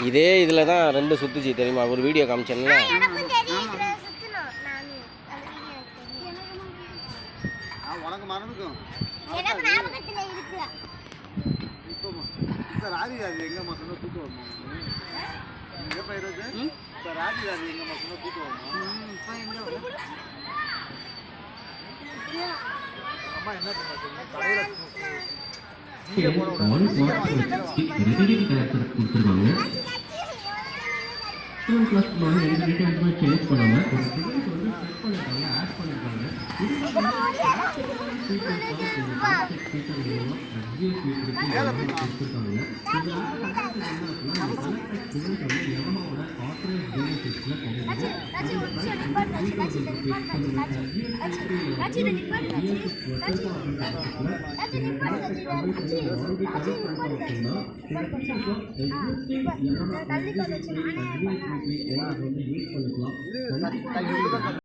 இதே இதில் தான் 2 சுத்துச்சு தெரியுமா? ஒரு வீடியோ காமிச்சேன்ல. உனக்கு மறந்துக்கும் ராதி ராதி எங்க மசனா கூட்டு வரணும். எங்க போயிடுது இப்போ ராதி ராதி எங்க மசனா கூட்டு வரணும். அம்மா என்ன பண்ணுறாங்க கடையில்